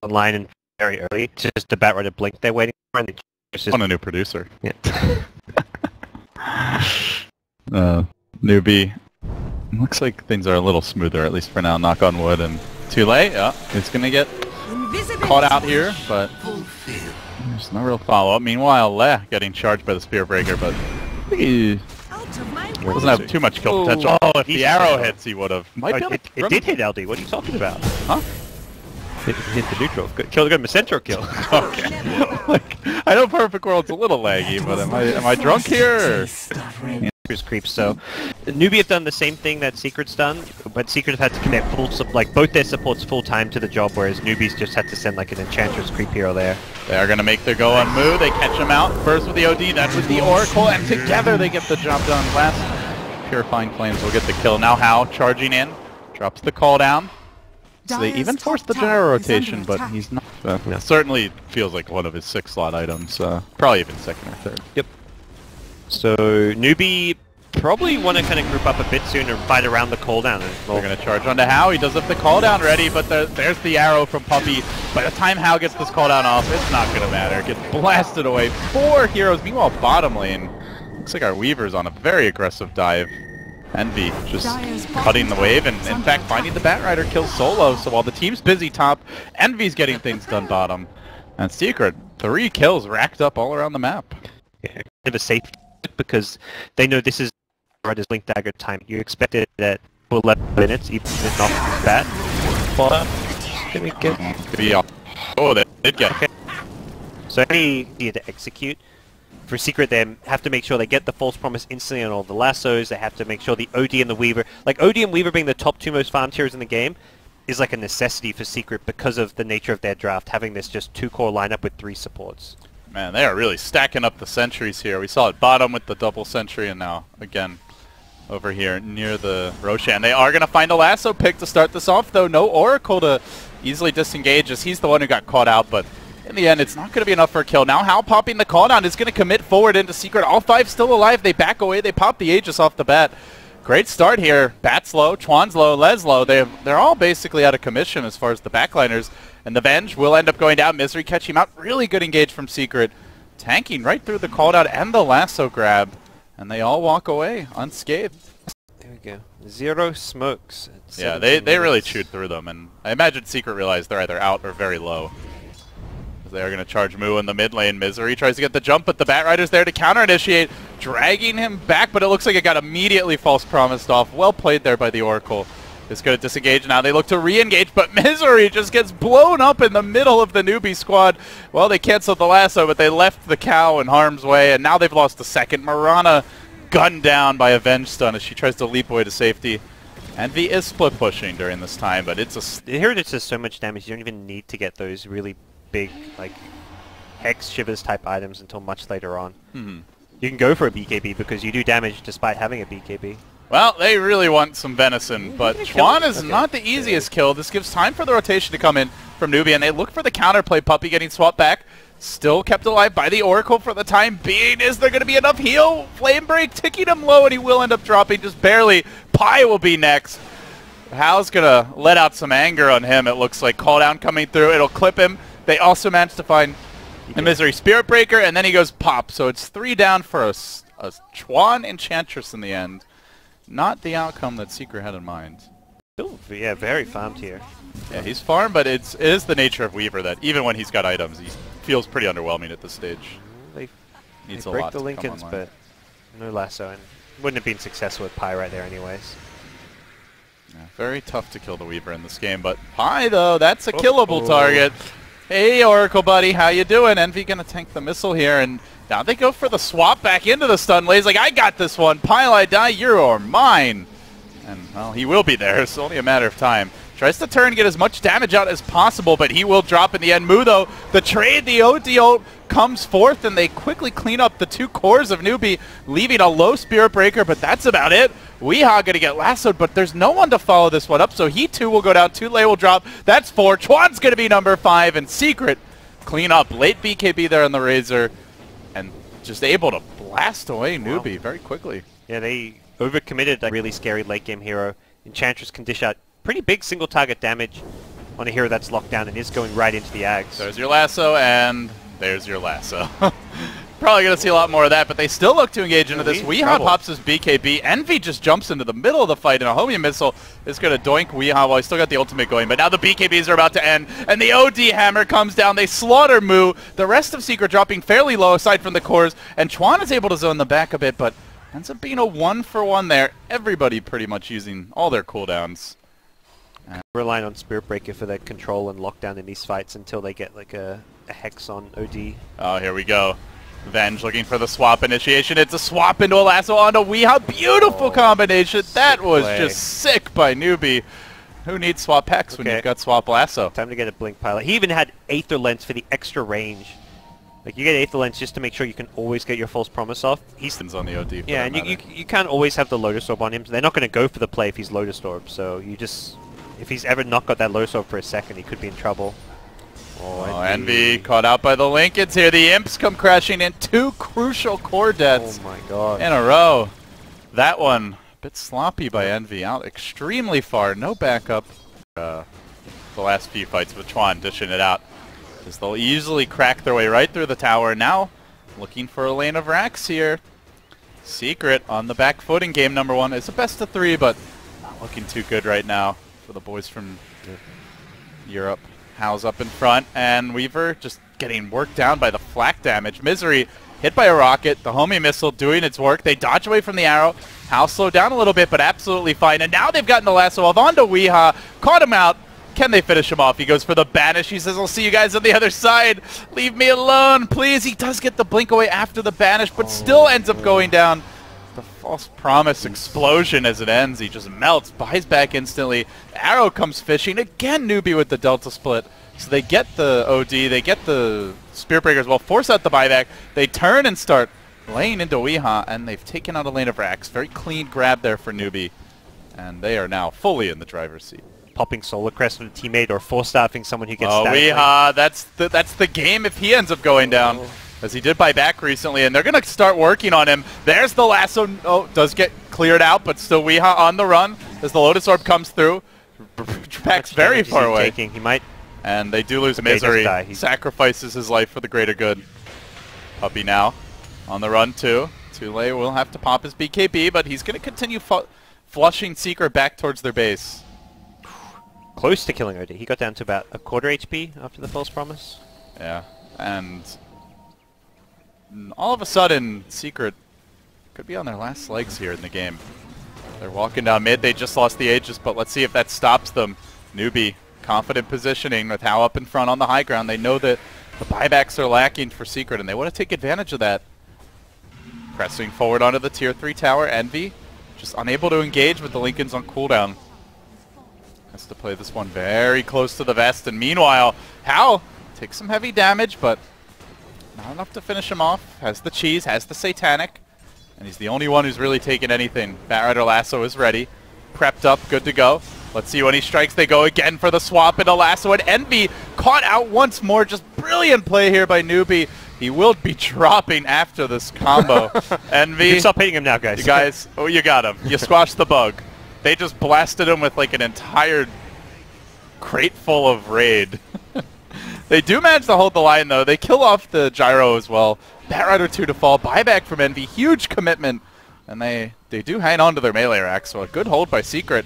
online and very early. It's just the Batrider blink they're waiting for, and it's just On a new producer. yeah. NewBee. Looks like things are a little smoother, at least for now. Knock on wood. And too late. Yeah, it's gonna get caught out here, but there's no real follow-up. Meanwhile, Leh getting charged by the Spear Breaker, but he doesn't have too much kill potential. Oh, if the arrow hits, he would have. It did hit LD. What are you talking about? Huh? It hit the neutral. Kill the Centro kill. Okay. Like, I know Perfect World's a little laggy, but am I drunk here? Or? Creeps. So NewBee have done the same thing that Secret's done, but Secret have had to connect both their supports full time to the job, whereas NewBee's just had to send like an Enchantress creep hero there. They are going to make their go on Moo. They catch him out first with the OD, then with the Oracle, and together they get the job done. Last Purifying Flames will get the kill. Now Hao charging in, drops the call down. So they even forced the general rotation, but he's not. No. Certainly feels like one of his 6-slot items. Probably even second or third. Yep. So NewBee probably want to kind of group up a bit sooner and fight around the cooldown. They're going to charge onto Hao. He does have the cooldown ready, but there's the arrow from Puppey. By the time Hao gets this cooldown off, it's not going to matter. Gets blasted away. 4 heroes. Meanwhile, bottom lane, looks like our Weaver's on a very aggressive dive. Envy just cutting the wave, and in fact finding the Batrider kills solo. So while the team's busy top, Envy's getting things done bottom. And Secret, 3 kills racked up all around the map. Yeah, kind of a safe because they know this is Batrider's Blink Dagger time. You expect it at 11 minutes, even if not bad. Can we get? Oh, they did get. Okay. So any need to execute. For Secret, they have to make sure they get the False Promise instantly on all the lassos. They have to make sure the OD and the Weaver, like OD and Weaver being the top 2 most farmed heroes in the game, is like a necessity for Secret because of the nature of their draft, having this just 2-core lineup with 3 supports. Man, they are really stacking up the sentries here. We saw it bottom with the double sentry, and now again over here near the Roshan. They are going to find a lasso pick to start this off, though. No Oracle to easily disengage, as he's the one who got caught out, but in the end, it's not going to be enough for a kill. Now Hao popping the cooldown is going to commit forward into Secret. All 5 still alive. They back away. They pop the Aegis off the bat. Great start here. Bat's low, Chuan's low, Les low. They're all basically out of commission as far as the backliners. And the Venge will end up going down. Misery catching him out. Really good engage from Secret. Tanking right through the cooldown and the lasso grab. And they all walk away unscathed. There we go. 0 smokes. Yeah, they really chewed through them. And I imagine Secret realized they're either out or very low. They are going to charge Moo in the mid lane. Misery tries to get the jump, but the Batrider's there to counter-initiate, dragging him back, but it looks like it got immediately false promised off. Well played there by the Oracle. It's going to disengage now. They look to re-engage, but Misery just gets blown up in the middle of the NewBee squad. Well, they canceled the lasso, but they left the cow in harm's way, and now they've lost the second. Mirana gunned down by a Venge stun as she tries to leap away to safety. Envy is split pushing during this time, but it's a... Here it does so much damage, you don't even need to get those really big, like, Hex Shivers type items until much later on. Mm-hmm. You can go for a BKB because you do damage despite having a BKB. Well, they really want some venison, but Chuan is not the easiest kill. This gives time for the rotation to come in from NewBee, and they look for the counterplay. Puppey getting swapped back. Still kept alive by the Oracle for the time being. Is there going to be enough heal? Flame Break ticking him low, and he will end up dropping just barely. Pi will be next. Hao's going to let out some anger on him, it looks like. Call down coming through. It'll clip him. They also managed to find the Misery Spirit Breaker, and then he goes pop. So it's 3 down for a Chuan Enchantress in the end. Not the outcome that Secret had in mind. Still, yeah, very farmed here. Yeah, he's farmed, but it is the nature of Weaver that even when he's got items, he feels pretty underwhelming at this stage. They needs a break lot the to Lincolns, come but no lasso, and wouldn't have been successful with Pi right there anyways. Yeah, very tough to kill the Weaver in this game, but Pi, though, that's a killable target. Hey, Oracle buddy, how you doing? Envy gonna tank the missile here, and now they go for the swap back into the stun. Lay's like, I got this one. Pile I die, you're mine. And, well, he will be there. It's only a matter of time. Tries to turn, get as much damage out as possible, but he will drop in the end. Moo, though, the trade, the OD ult comes forth, and they quickly clean up the 2 cores of NewBee, leaving a low Spirit Breaker, but that's about it. Weehaw going to get lassoed, but there's no one to follow this one up, so he too will go down. 2 Lay will drop. That's 4. Chuan's going to be number 5, and Secret clean up. Late BKB there on the Razor, and just able to blast away NewBee very quickly. Yeah, they overcommitted a really scary late game hero. Enchantress can dish out pretty big single target damage. on a hero that's locked down and is going right into the Ags. There's your lasso, and there's your lasso. Probably going to see a lot more of that, but they still look to engage into this. Weehaw pops his BKB. Envy just jumps into the middle of the fight, and a homing missile is going to doink Weehaw while he's still got the ultimate going. But now the BKBs are about to end, and the OD hammer comes down. They slaughter Moo. The rest of Secret dropping fairly low aside from the cores, and Chuan is able to zone them back a bit, but ends up being a 1-for-1 there. Everybody pretty much using all their cooldowns. Relying on Spirit Breaker for their control and lockdown in these fights until they get like a Hex on OD. Oh, here we go. Venge looking for the swap initiation. It's a swap into a lasso onto Weehaw. Beautiful combination. That was just sick by NewBee. Who needs swap Hex when you've got swap lasso? Time to get a Blink Pilot. He even had Aether Lens for the extra range. Like, you get Aether Lens just to make sure you can always get your false promise off. He's on the OD. Yeah, and you can't always have the Lotus Orb on him. So they're not going to go for the play if he's Lotus Orb. So you just, if he's ever not got that Lotus Orb for a second, he could be in trouble. Oh, Envy caught out by the Lincolns here. The Imps come crashing in. 2 crucial core deaths in a row. That one, a bit sloppy by Envy. Out extremely far. No backup. The last few fights with Chuan dishing it out. Because they'll easily crack their way right through the tower. Now, looking for a lane of racks here. Secret on the back foot in game number 1. It's a best of 3, but not looking too good right now for the boys from Europe. How's up in front, and Weaver just getting worked down by the flak damage. Misery hit by a rocket, the homing missile doing its work. They dodge away from the arrow. Howl slowed down a little bit, but absolutely fine. And now they've gotten the lasso off onto Weehaw. Caught him out. Can they finish him off? He goes for the banish. He says, I'll see you guys on the other side. Leave me alone, please. He does get the blink away after the banish, but still ends up going down. The false promise explosion as it ends. He just melts, buys back instantly. Arrow comes fishing. Again, NewBee with the Delta split. So they get the OD, they get the Spirit Breaker as well, force out the buyback. They turn and start laying into Weehaw, and they've taken out a lane of racks. Very clean grab there for NewBee. And they are now fully in the driver's seat. Popping Solar Crest with a teammate or force-staffing someone who gets Weehaw, that's the game if he ends up going down. As he did buy back recently, and they're going to start working on him. There's the lasso. Oh, does get cleared out, but still Weehaw on the run as the Lotus Orb comes through. Pack's very far away. He might. And they do lose Misery. He sacrifices his life for the greater good. Puppy now on the run too. Tule will have to pop his BKB, but he's going to continue flushing Secret back towards their base. Close to killing OD. He got down to about a quarter HP after the false promise. Yeah, and all of a sudden, Secret could be on their last legs here in the game. They're walking down mid. They just lost the Aegis, but let's see if that stops them. NewBee, confident positioning with How up in front on the high ground. They know that the buybacks are lacking for Secret, and they want to take advantage of that. Pressing forward onto the tier 3 tower. Envy just unable to engage with the Lincolns on cooldown. Has to play this one very close to the vest, and meanwhile, How takes some heavy damage, but not enough to finish him off. Has the cheese, has the satanic, and he's the only one who's really taken anything. Batrider Lasso is ready, prepped up, good to go. Let's see when he strikes. They go again for the swap into Lasso, and Envy caught out once more. Just brilliant play here by NewBee. He will be dropping after this combo. Envy. You can stop hitting him now, guys. You guys, oh, you got him. You squashed the bug. They just blasted him with like an entire crate full of raid. They do manage to hold the line, though. They kill off the gyro as well. Batrider 2 to fall. Buyback from Envy. Huge commitment. And they do hang on to their melee rack, so a good hold by Secret.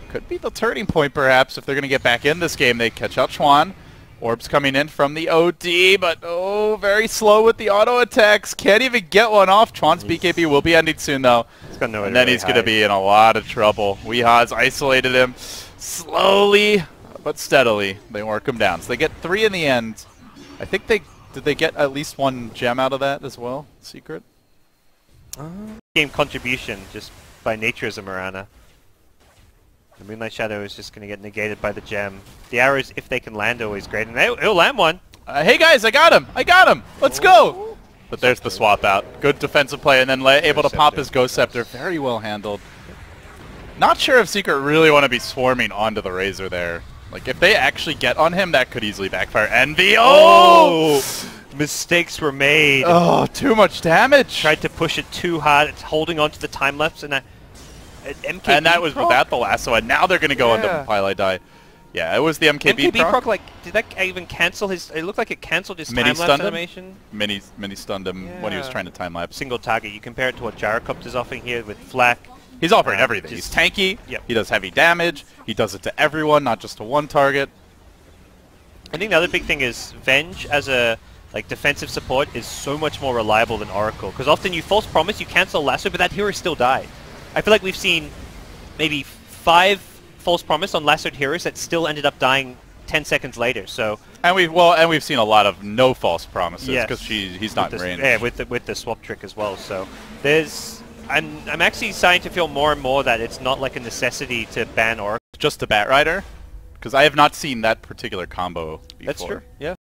Could be the turning point, perhaps, if they're going to get back in this game. They catch out Chuan. Orbs coming in from the OD, but oh, very slow with the auto attacks. Can't even get one off. Chuan's BKB will be ending soon, though. And then he's going to be in a lot of trouble. Weehaw's isolated him slowly but steadily. They work him down. So they get 3 in the end. I think did they get at least 1 gem out of that as well, Secret? Game contribution, just by nature as a Mirana. The Moonlight Shadow is just going to get negated by the gem. The arrows, if they can land, are always great. And he'll land one. Hey guys, I got him! I got him! Let's go! But there's the swap out. Good defensive play, and then able to pop his Ghost Scepter. Very well handled. Not sure if Secret really want to be swarming onto the Razor there. Like, if they actually get on him, that could easily backfire. Envy! Oh! Mistakes were made. Oh, too much damage. Tried to push it too hard. It's holding on to the time lapse, and and that was without the lasso, and now they're going to go into Twilight Die. Yeah, it was the MKB, proc, like, did that even cancel his... It looked like it cancelled his time-lapse animation. Mini stunned him when he was trying to time-lapse. Single target. You compare it to what Gyrocopter's offering here with Flak. He's offering everything. He's tanky. Yep. He does heavy damage. He does it to everyone, not just to one target. I think the other big thing is Venge as a defensive support is so much more reliable than Oracle. Because often you false promise, you cancel lasso, but that hero still died. I feel like we've seen maybe 5 false promise on lassoed heroes that still ended up dying 10 seconds later. So and we've seen a lot of no false promises because he's not in range. Yeah, with the swap trick as well. So I'm actually starting to feel more and more that it's not like a necessity to ban Oracle. Just a Bat Rider, because I have not seen that particular combo before. That's true. Yeah.